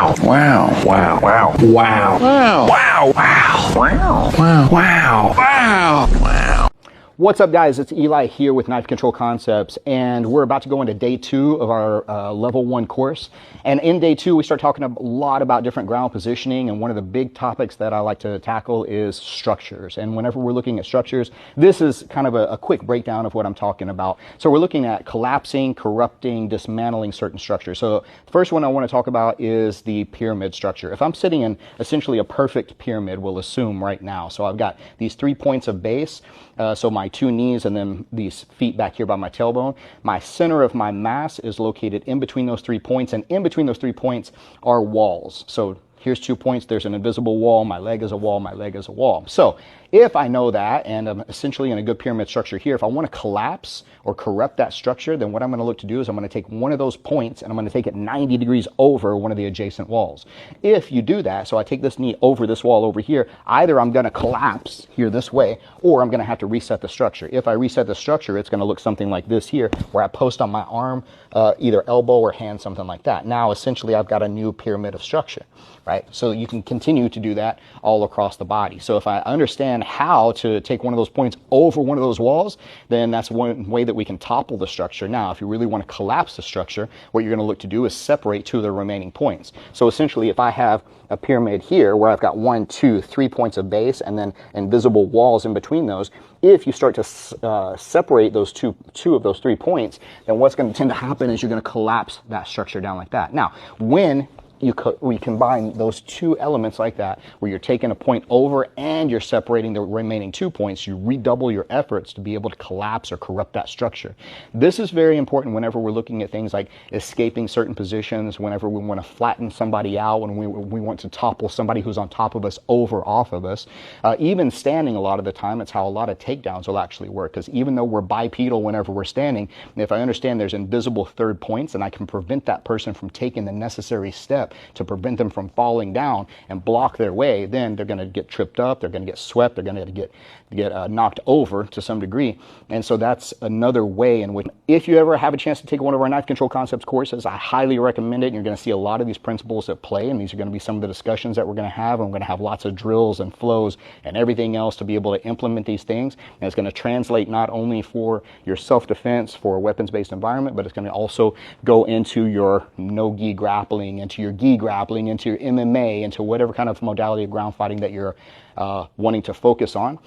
Wow. Wow. Wow. Wow. Wow. Wow. Wow. Wow. Wow. Wow. Wow. Wow. Wow. What's up, guys? It's Eli here with Knife Control Concepts, and we're about to go into day 2 of our level 1 course. And in day 2, we start talking a lot about different ground positioning, and one of the big topics that I like to tackle is structures. And whenever we're looking at structures, this is kind of a quick breakdown of what I'm talking about. So we're looking at collapsing, corrupting, dismantling certain structures. So the first one I want to talk about is the pyramid structure. If I'm sitting in essentially a perfect pyramid, we'll assume right now. So I've got these 3 points of base, so my 2 knees and then these feet back here by my tailbone. My center of my mass is located in between those 3 points, and in between those 3 points are walls. So here's 2 points, there's an invisible wall, my leg is a wall, my leg is a wall. So if I know that, and I'm essentially in a good pyramid structure here, if I want to collapse or corrupt that structure, then what I'm going to look to do is I'm going to take one of those points and I'm going to take it 90 degrees over one of the adjacent walls. If you do that, so I take this knee over this wall over here, either I'm going to collapse here this way, or I'm going to have to reset the structure. If I reset the structure, it's going to look something like this here, where I post on my arm, either elbow or hand, something like that. Now, essentially, I've got a new pyramid of structure, right? So you can continue to do that all across the body. So if I understand how to take one of those points over one of those walls, then that's one way that we can topple the structure. Now, if you really want to collapse the structure, what you're going to look to do is separate 2 of the remaining points. So essentially, if I have a pyramid here where I've got 1, 2, 3 points of base and then invisible walls in between those, if you start to separate those two of those 3 points, then what's going to tend to happen is you're going to collapse that structure down like that. Now, when we combine those 2 elements like that, where you're taking a point over and you're separating the remaining 2 points, you redouble your efforts to be able to collapse or corrupt that structure. This is very important whenever we're looking at things like escaping certain positions, whenever we want to flatten somebody out, when we want to topple somebody who's on top of us over off of us. Even standing, a lot of the time, it's how a lot of takedowns will actually work, because even though we're bipedal whenever we're standing, if I understand there's invisible third points and I can prevent that person from taking the necessary step to prevent them from falling down and block their way, then they're going to get tripped up, they're going to get swept, they're going to get knocked over to some degree. And so that's another way in which, if you ever have a chance to take one of our Knife Control Concepts courses, I highly recommend it. You're going to see a lot of these principles at play, and these are going to be some of the discussions that we're going to have, and we're going to have lots of drills and flows and everything else to be able to implement these things. And it's going to translate not only for your self-defense, for a weapons-based environment, but it's going to also go into your no-gi grappling, into your gi grappling, into your MMA, into whatever kind of modality of ground fighting that you're wanting to focus on.